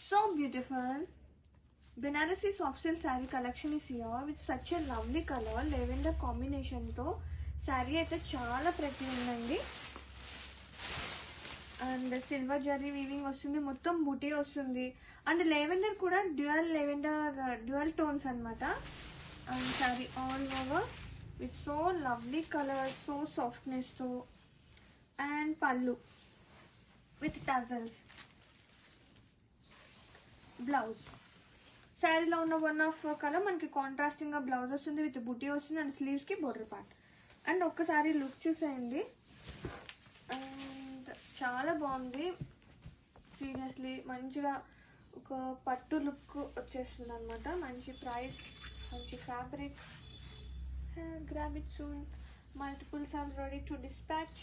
So beautiful. Banarasi soft silk saree collection is here with such a lovely color. Lavender combination తో saree అయితే చాలా pretty ఉందండి. And silver zari weaving వస్తుంది, మొత్తం బూటీ వస్తుంది. అండ్ లెవెండర్ కూడా డ్యూయల్ టోన్స్ అనమాట. And sorry all over with so lovely colour, so softness తో. అండ్ పళ్ళు విత్ టజల్స్. బ్లౌజ్ శారీలో ఉన్న వన్ ఆఫ్ కలర్ మనకి కాంట్రాస్టింగ్ గా బ్లౌజ్ వస్తుంది, విత్ బూటీ వస్తుంది. అండ్ స్లీవ్స్ కి బోర్డర్ పార్ట్. అండ్ ఒక్కసారి లుక్ చూసేయండి. అండ్ చాలా బాగుంది సీరియస్లీ. మంచిగా ఒక పట్టు లుక్ వచ్చేస్తుంది అనమాట. మంచి ప్రైస్, మంచి fabric. Grab it soon. Multiples are ready to dispatch.